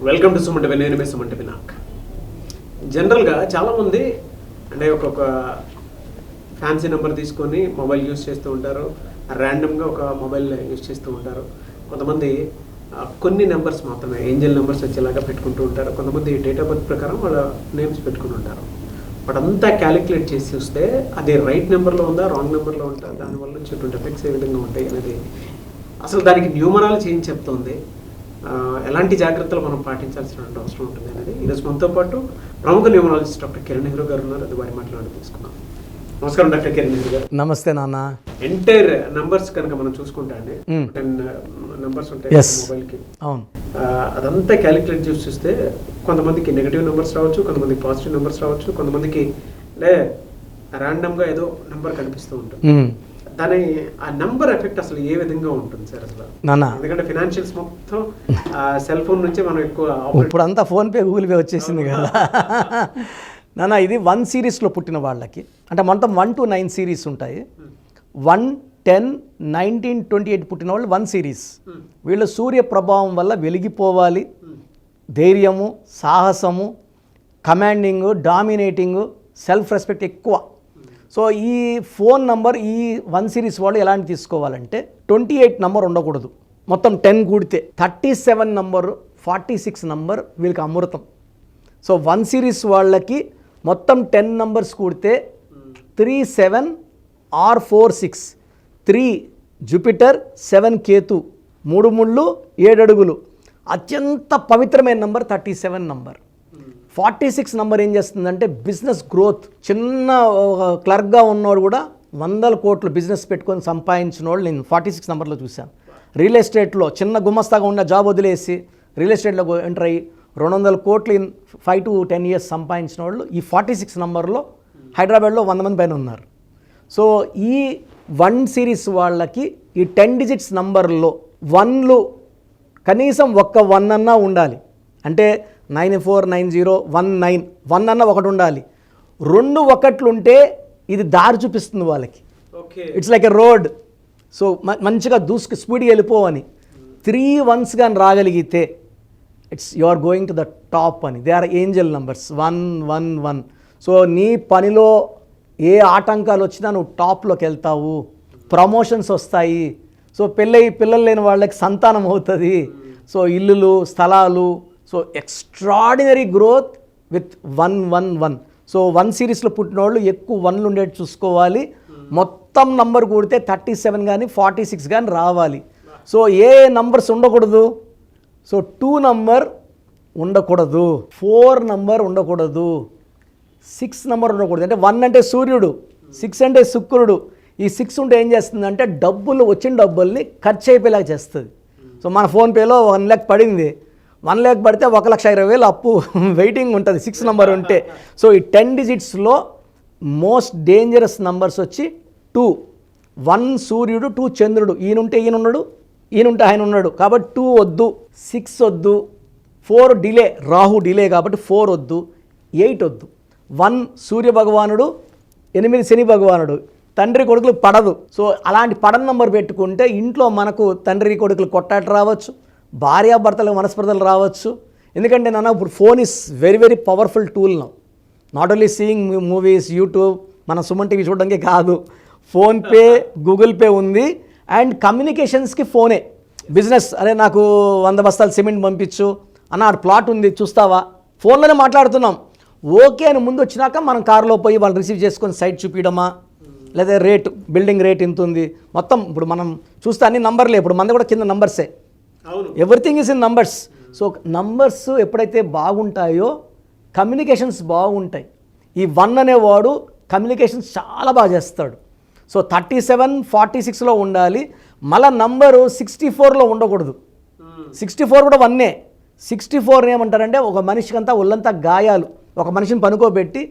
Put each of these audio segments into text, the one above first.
Welcome to సుమంట నేను సుమంట వినాక్. జనరల్గా చాలామంది అంటే ఒక్కొక్క ఫ్యాన్సీ నెంబర్ తీసుకొని మొబైల్ యూస్ చేస్తూ ఉంటారు, ర్యాండమ్గా ఒక మొబైల్ యూస్ చేస్తూ ఉంటారు. కొంతమంది కొన్ని నెంబర్స్ మాత్రమే ఏంజల్ నెంబర్స్ వచ్చేలాగా పెట్టుకుంటూ ఉంటారు. కొంతమంది డేట్ ఆఫ్ బర్త్ ప్రకారం వాళ్ళ నేమ్స్ పెట్టుకుని ఉంటారు. వాటంతా క్యాలిక్యులేట్ చేసి చూస్తే అది రైట్ నెంబర్లో ఉందా రాంగ్ నెంబర్లో ఉందా, దానివల్ల వచ్చేటువంటి ఎఫెక్ట్స్ ఏ విధంగా ఉంటాయి అనేది అసలు దానికి న్యూమరాలజీ ఏం చెప్తోంది, ఎలాంటి జాగ్రత్తలు మనం పాటించాల్సిన అవసరం ఉంటుంది అనేది ఈరోజు మనతో పాటు ప్రముఖ న్యూమరాలజిస్ట్ డాక్టర్ కిరణ్ నెహ్రూ గారు ఉన్నారు. అది వారి మాట్లాడి తీసుకున్నాం. నమస్కారం డాక్టర్ కిరణ్ నెహ్రూ గారు. నమస్తే నాన్న. ఎంటైర్ నంబర్స్ కనుక మనం చూసుకుంటే అండి 10 నంబర్స్ ఉంటాయి మొబైల్కి. అవును, అదంతా క్యాలిక్యులేట్ చేసి చూస్తే కొంతమందికి నెగిటివ్ నెంబర్స్ రావచ్చు, కొంతమందికి పాజిటివ్ నెంబర్స్ రావచ్చు, కొంతమందికి ర్యాండమ్గా ఏదో నెంబర్ కనిపిస్తూ ఉంటుంది. దాని ఆ నంబర్ ఎఫెక్ట్ అసలు ఏ విధంగా ఉంటుంది సార్ అసలు? ఎందుకంటే ఫినాన్షియల్స్ మొత్తం సెల్ ఫోన్ నుంచే మనం ఎక్కువ ఇప్పుడు అంతా ఫోన్పే గూగుల్ పే వచ్చేసింది కదా నాన్న. ఇది 1 సిరీస్లో పుట్టిన వాళ్ళకి అంటే మొత్తం 1 to 9 సిరీస్ ఉంటాయి. 1, 10, 19, 28 పుట్టిన వాళ్ళు 1 సిరీస్. వీళ్ళు సూర్య ప్రభావం వల్ల వెలిగిపోవాలి, ధైర్యము, సాహసము, కమాండింగ్, డామినేటింగ్, సెల్ఫ్ రెస్పెక్ట్ ఎక్కువ. సో ఈ ఫోన్ నంబర్ ఈ 1 సిరీస్ వాళ్ళు ఎలాంటి తీసుకోవాలంటే 28 నంబర్ ఉండకూడదు. మొత్తం 10 కూడితే 37 నంబర్, 46 నంబర్ వీళ్ళకి అమృతం. సో 1 సిరీస్ వాళ్ళకి మొత్తం 10 నంబర్స్ కూడితే 3, 7 or 4, 6. 3 జూపిటర్, 7 కేతు, 3 ముళ్ళు 7 అడుగులు. అత్యంత పవిత్రమైన నంబర్ 37 నంబర్. 46 నంబర్ ఏం చేస్తుందంటే బిజినెస్ గ్రోత్. చిన్న క్లర్క్గా ఉన్నవాడు కూడా 100 కోట్లు బిజినెస్ పెట్టుకొని సంపాదించిన వాళ్ళు నేను 46 నంబర్లో చూశాను. రియల్ ఎస్టేట్లో చిన్న గుమస్తాగా ఉన్న జాబ్ వదిలేసి రియల్ ఎస్టేట్లో ఎంటర్ అయ్యి 200 కోట్లు ఇన్ 5 to 10 years సంపాదించిన వాళ్ళు ఈ 46 నంబర్లో హైదరాబాద్లో 100 మంది పైన ఉన్నారు. సో ఈ 1 సిరీస్ వాళ్ళకి ఈ 10 digits నంబర్లో 1లు కనీసం ఒక్క 1 అన్నా ఉండాలి. అంటే 949019 1 అన్న ఒకటి ఉండాలి. 2 1లు ఉంటే ఇది దారి చూపిస్తుంది వాళ్ళకి. It's like a road. So మంచిగా దూసుకు స్పీడ్గా వెళ్ళిపోవని. 3 1s కానీ రాగలిగితే it's you are going to the top అని. They are angel numbers 1 1 1. So నీ పనిలో ఏ ఆటంకాలు వచ్చినా నువ్వు టాప్లోకి వెళ్తావు, ప్రమోషన్స్ వస్తాయి. సో పిల్లలు లేని వాళ్ళకి సంతానం అవుతుంది. సో ఇల్లులు, స్థలాలు. So extraordinary growth with 1 1 1. So 1 సిరీస్లో పుట్టిన వాళ్ళు ఎక్కువ 1లు ఉండేది చూసుకోవాలి. మొత్తం నంబర్ కూడితే 37 కానీ 46 కానీ రావాలి. సో ఏ నంబర్స్ ఉండకూడదు? సో 2 నంబర్ ఉండకూడదు, 4 నంబర్ ఉండకూడదు, 6 నంబర్ ఉండకూడదు. అంటే 1 అంటే సూర్యుడు, 6 అంటే శుక్రుడు. ఈ 6 ఉంటే ఏం చేస్తుందంటే డబ్బులు వచ్చిన డబ్బుల్ని ఖర్చు అయిపోయేలాగా చేస్తుంది. సో మన ఫోన్పేలో 1 lakh పడింది, 1 lakh పడితే 1,20,000 అప్పు వెయిటింగ్ ఉంటుంది 6 నంబర్ ఉంటే. సో ఈ 10 digitsలో మోస్ట్ డేంజరస్ నంబర్స్ వచ్చి 2. 1 సూర్యుడు, 2 చంద్రుడు. ఈయనుంటే ఈయన ఉన్నాడు, ఈయనుంటే ఆయన ఉన్నాడు కాబట్టి 2 వద్దు, 6 వద్దు, 4 డిలే, రాహు డిలే కాబట్టి 4 వద్దు, 8 వద్దు. 1 సూర్య భగవానుడు, 8 శని భగవానుడు. తండ్రి కొడుకులు పడదు. సో అలాంటి పడని నంబర్ పెట్టుకుంటే ఇంట్లో మనకు తండ్రి కొడుకులు కొట్టాట రావచ్చు, భార్యాభర్తలకు మనస్పర్ధలు రావచ్చు. ఎందుకంటే నాన్న ఇప్పుడు phone is very very powerful tool now. Not only seeing movies, YouTube, మన సుమన్ టీవీ చూడడానికి కాదు, ఫోన్పే, గూగుల్ పే ఉంది. అండ్ కమ్యూనికేషన్స్కి ఫోనే. బిజినెస్, అరే నాకు 100 బస్తాలు సిమెంట్ పంపించు అన్న, ఆ ప్లాట్ ఉంది చూస్తావా, ఫోన్లోనే మాట్లాడుతున్నాం. ఓకే అని ముందు వచ్చినాక మనం కారులో పోయి వాళ్ళు రిసీవ్ చేసుకొని సైట్ చూపించడమా, లేదా రేటు, బిల్డింగ్ రేట్ ఇంత ఉంది మొత్తం. ఇప్పుడు మనం చూస్తే అన్ని నంబర్లే, ఇప్పుడు మంది కూడా కింద నంబర్సే, everything is in numbers. So numbers ఎప్పుడైతే బాగుంటాయో కమ్యూనికేషన్స్ బాగుంటాయి. ఈ 1 అనేవాడు కమ్యూనికేషన్స్ చాలా బాగా చేస్తాడు. సో 37 46లో ఉండాలి. మళ్ళీ నంబరు 64లో ఉండకూడదు. 64 కూడా 1. 64 ఏమంటారంటే ఒక మనిషికి అంతా ఒళ్ళంతా గాయాలు, ఒక మనిషిని పనుకోబెట్టి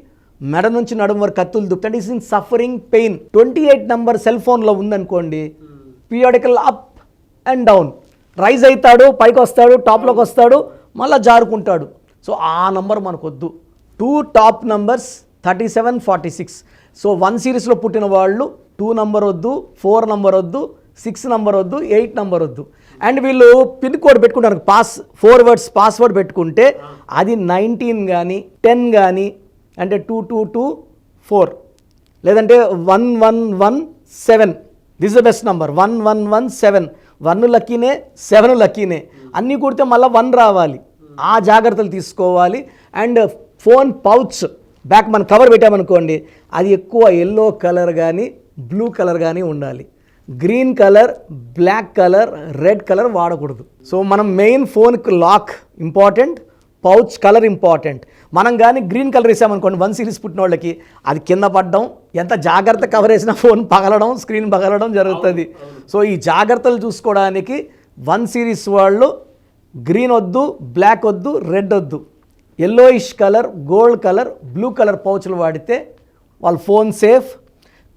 మెడ నుంచి నడుము వరకు కత్తులు దుప్పండి, is in suffering pain. 28 number cell ఫోన్లో ఉందనుకోండి, periodical up and down, rise అవుతాడు, పైకి వస్తాడు, టాప్లోకి వస్తాడు, మళ్ళీ జారుకుంటాడు. సో ఆ నంబర్ మనకు వద్దు. 2 టాప్ నంబర్స్ 37 46. సో 1 సిరీస్లో పుట్టిన వాళ్ళు 2 నంబర్ వద్దు, 4 నంబర్ వద్దు, 6 నంబర్ వద్దు, 8 నంబర్ వద్దు. అండ్ వీళ్ళు పిన్ కోడ్ పెట్టుకుంటారు, 4 వర్డ్స్ పాస్వర్డ్ పెట్టుకుంటే అది 19 కానీ 10 కానీ అంటే 2224 లేదంటే 1117. This is the best number 1117. 1 లక్కీనే, 7 లక్కీనే. అన్నీ కొడితే మళ్ళీ 1 రావాలి. ఆ జాగ్రత్తలు తీసుకోవాలి. అండ్ ఫోన్ పౌచ్ బ్యాక్ మనం కవర్ పెట్టామనుకోండి, అది ఎక్కువ ఎల్లో కలర్ కానీ బ్లూ కలర్ కానీ ఉండాలి. Green colour, black colour, red colour వాడకూడదు. సో మనం మెయిన్ ఫోన్కి lock important, pouch colour important. మనం కానీ గ్రీన్ కలర్ వేసామనుకోండి 1 సిరీస్ పుట్టిన వాళ్ళకి, అది కింద పడడం, ఎంత జాగ్రత్త కవర్ వేసినా ఫోన్ పగలడం, స్క్రీన్ పగలడం జరుగుతుంది. సో ఈ జాగ్రత్తలు చూసుకోవడానికి 1 సిరీస్ వాళ్ళు గ్రీన్ వద్దు, బ్లాక్ వద్దు, రెడ్ వద్దు, yellowish colour, gold colour, blue colour పౌచ్లు వాడితే వాళ్ళ ఫోన్ సేఫ్.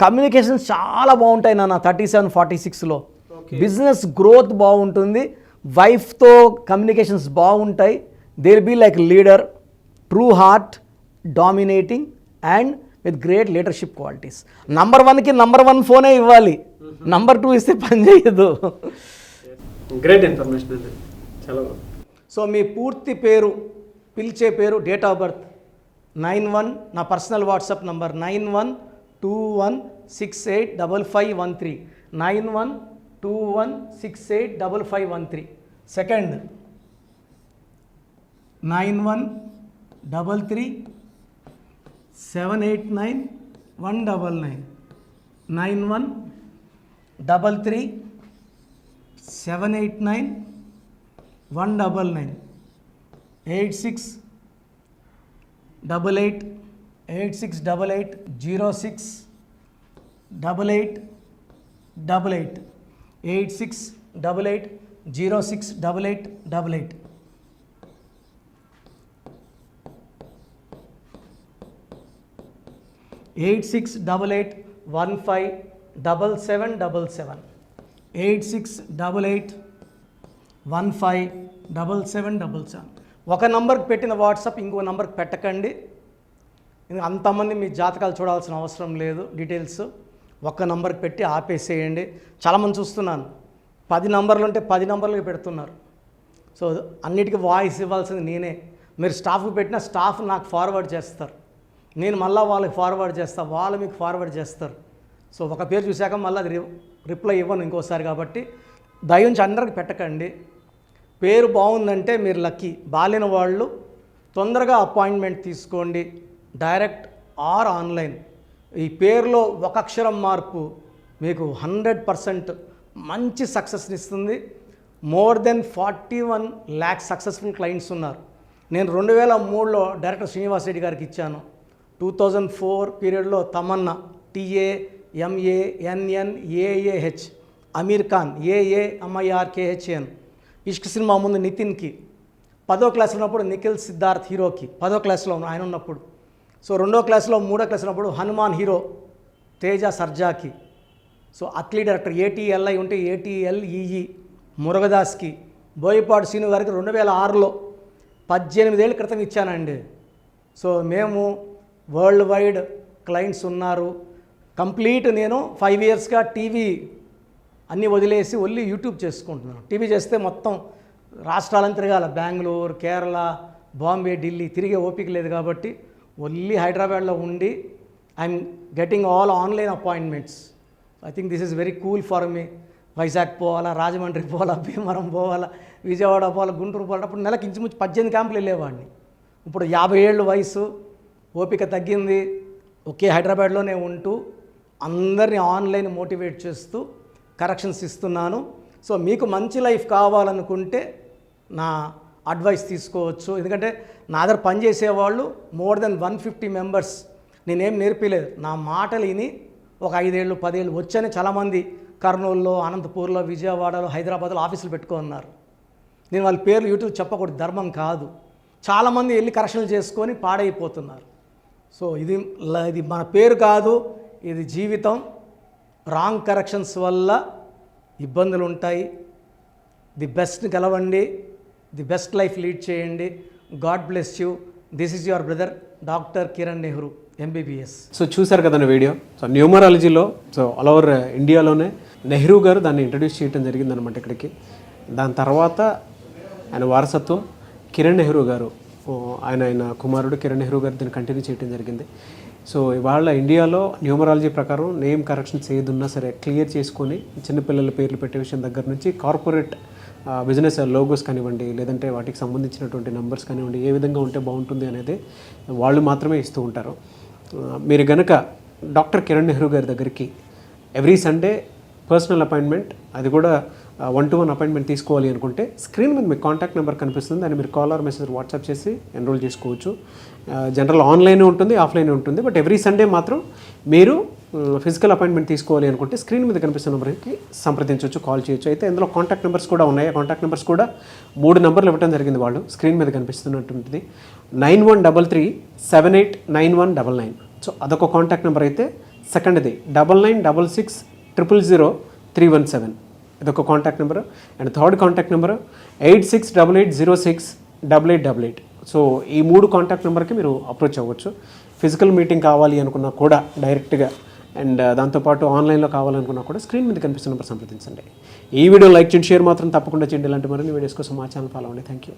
కమ్యూనికేషన్స్ చాలా బాగుంటాయి నాన్న 3746లో. బిజినెస్ గ్రోత్ బాగుంటుంది, వైఫ్తో కమ్యూనికేషన్స్ బాగుంటాయి. They will be like leader, true heart, dominating and with great leadership qualities. Number 1కి నంబర్ 1 ఫోనే ఇవ్వాలి, నంబర్ 2 ఇస్తే పని చేయదు. గ్రేట్ ఇన్ఫర్మేషన్ అండి, చాలా. సో మీ పూర్తి పేరు, పిలిచే పేరు, డేట్ ఆఫ్ బర్త్ 91, నా పర్సనల్ వాట్సాప్ నంబర్ 9121685513, 9121685513. సెకండ్ 9133789199, 9133789199, 8688068888, 8688068888. 8688157777, 8688157777. ఒక నంబర్కి పెట్టిన వాట్సాప్ ఇంకో నంబర్కి పెట్టకండి. అంతమంది మీ జాతకాలు చూడాల్సిన అవసరం లేదు. డీటెయిల్స్ ఒక్క నంబర్కి పెట్టి ఆపేసేయండి. చాలామంది చూస్తున్నాను 10 నంబర్లు ఉంటే 10 నంబర్లకి పెడుతున్నారు. సో అన్నిటికీ వాయిస్ ఇవ్వాల్సింది నేనే. మీరు స్టాఫ్కి పెట్టిన స్టాఫ్ నాకు ఫార్వర్డ్ చేస్తారు, నేను మళ్ళీ వాళ్ళకి ఫార్వర్డ్ చేస్తాను, వాళ్ళు మీకు ఫార్వర్డ్ చేస్తారు. సో ఒక పేరు చూశాక మళ్ళీ అది రిప్లై ఇవ్వను ఇంకోసారి. కాబట్టి దయించి అందరికి పెట్టకండి. పేరు బాగుందంటే మీరు లక్కీ. బాలేని వాళ్ళు తొందరగా అపాయింట్మెంట్ తీసుకోండి, డైరెక్ట్ ఆర్ ఆన్లైన్. ఈ పేరులో ఒక అక్షరం మార్పు మీకు 100% మంచి సక్సెస్ని ఇస్తుంది. More than 41 lakhs successful clients ఉన్నారు. నేను 2003లో డైరెక్టర్ శ్రీనివాస్ రెడ్డి గారికి ఇచ్చాను. 2004 పీరియడ్లో తమన్నా, TAMANNAAH, అమీర్ ఖాన్, AAMIRKHN, ఇష్క్ సినిమా ముందు నితిన్కి, 10వ క్లాస్ ఉన్నప్పుడు నిఖిల్ సిద్ధార్థ్ హీరోకి, 10వ క్లాస్లో ఆయన ఉన్నప్పుడు. సో 2వ క్లాస్లో 3వ క్లాస్ ఉన్నప్పుడు హనుమాన్ హీరో తేజ సర్జాకి. సో అథ్లీ డైరెక్టర్ ATLI ఉంటే ATLEE మురుగదాస్కి, బోయపాటి శ్రీను గారికి 2006లో 18 ఏళ్ళ క్రితం ఇచ్చానండి. సో మేము వరల్డ్ వైడ్ క్లయింట్స్ ఉన్నారు. కంప్లీట్ నేను 5 yearsగా టీవీ అన్నీ వదిలేసి ఓన్లీ యూట్యూబ్ చేసుకుంటున్నాను. టీవీ చేస్తే మొత్తం రాష్ట్రాలను తిరగాల, బెంగళూరు, కేరళ, బాంబే, ఢిల్లీ తిరిగే ఓపిక లేదు. కాబట్టి ఓన్లీ హైదరాబాద్లో ఉండి I'm getting all online appointments. I think this is very cool for me. Vizag పోవాలా, రాజమండ్రి పోవాలా, భీమవరం పోవాలా, విజయవాడ పోవాలా, గుంటూరు పోవాలా. అప్పుడు నెలకి ఇంచుమించు 18 క్యాంపులు వెళ్ళేవాడిని. ఇప్పుడు 50 ఏళ్ళు వయసు, ఓపిక తగ్గింది. ఒకే హైదరాబాద్లోనే ఉంటూ అందరినీ ఆన్లైన్ మోటివేట్ చేస్తూ కరెక్షన్స్ ఇస్తున్నాను. సో మీకు మంచి లైఫ్ కావాలనుకుంటే నా అడ్వైస్ తీసుకోవచ్చు. ఎందుకంటే నా దగ్గర పనిచేసేవాళ్ళు మోర్ దెన్ 150 మెంబర్స్. నేనేం నేర్పిలేదు, నా మాటలు విని ఒక 5 ఏళ్ళు 10 ఏళ్ళు వచ్చని చాలామంది కర్నూలులో, అనంతపూర్లో, విజయవాడలో, హైదరాబాద్లో ఆఫీసులు పెట్టుకున్నారు. నేను వాళ్ళ పేర్లు యూట్యూబ్ చెప్పకూడదు, ధర్మం కాదు. చాలామంది వెళ్ళి కరెక్షన్లు చేసుకొని పాడైపోతున్నారు. సో ఇది మన పేరు కాదు, ఇది జీవితం. రాంగ్ కరెక్షన్స్ వల్ల ఇబ్బందులు ఉంటాయి. ది బెస్ట్ గెలవండి, ది బెస్ట్ లైఫ్ లీడ్ చేయండి. God bless you. This is your brother doctor Kiran Nehru, MBBS. So చూసారు కదండి వీడియో. సో న్యూమరాలజీలో సో ఆల్ ఓవర్ ఇండియాలోనే నెహ్రూ గారు దాన్ని ఇంట్రడ్యూస్ చేయడం జరిగిందనమాట ఇక్కడికి. దాని తర్వాత ఆయన వారసత్వం కిరణ్ నెహ్రూ గారు, ఆయన కుమారుడు కిరణ్ నెహ్రూ గారు దీన్ని కంటిన్యూ చేయడం జరిగింది. సో ఇవాళ ఇండియాలో న్యూమరాలజీ ప్రకారం నేమ్ కరెక్షన్స్ ఏదున్నా సరే క్లియర్ చేసుకొని చిన్నపిల్లల పేర్లు పెట్టే విషయం దగ్గర నుంచి కార్పొరేట్ బిజినెస్ లోగోస్ కానివ్వండి, లేదంటే వాటికి సంబంధించినటువంటి నెంబర్స్ కానివ్వండి, ఏ విధంగా ఉంటే బాగుంటుంది అనేది వాళ్ళు మాత్రమే ఇస్తూ ఉంటారు. మీరు గనక డాక్టర్ కిరణ్ నెహ్రూ గారి దగ్గరికి ఎవ్రీ సండే పర్సనల్ అపాయింట్మెంట్, అది కూడా 1-to-1 అపాయింట్మెంట్ తీసుకోవాలి అనుకుంటే స్క్రీన్ మీద మీకు కాంటాక్ట్ నెంబర్ కనిపిస్తుంది, దాన్ని మీరు కాల్ ఆర్ మెసేజ్ వాట్సాప్ చేసి ఎన్రోల్ చేసుకోవచ్చు. జనరల్ ఆన్లైన్ ఉంటుంది, ఆఫ్లైన్ ఉంటుంది. బట్ ఎవ్రీ సండే మాత్రం మీరు ఫిజికల్ అపాయింట్మెంట్ తీసుకోవాలి అనుకుంటే స్క్రీన్ మీద కనిపిస్తున్న నెంబర్కి సంప్రదించవచ్చు, కాల్ చేయొచ్చు. అయితే ఇందులో కాంటాక్ట్ నెంబర్స్ కూడా ఉన్నాయి. కాంటాక్ట్ నెంబర్స్ కూడా 3 నెంబర్లు ఇవ్వడం జరిగింది వాళ్ళు, స్క్రీన్ మీద కనిపిస్తున్నటువంటిది 9133789199. సో అదొక కాంటాక్ట్ నెంబర్ అయితే, సెకండ్ది 9966000317, ఇదొక contact number. And third contact number 8688068888. So ఈ 3 కాంటాక్ట్ నెంబర్కి మీరు అప్రోచ్ అవ్వచ్చు. ఫిజికల్ మీటింగ్ కావాలి అనుకున్నా కూడా డైరెక్ట్గా, అండ్ దాంతోపాటు ఆన్లైన్లో కావాలనుకున్నా కూడా స్క్రీన్ మీద కనిపిస్తున్న నెంబర్ సంప్రదించండి. ఈ వీడియో లైక్ చేయండి, షేర్ మాత్రం తప్పకుండా చేయండి. ఇలాంటి మరిన్ని వీడియోస్ కోసం మా ఛానల్ ఫాలో అవ్వండి. Thank you.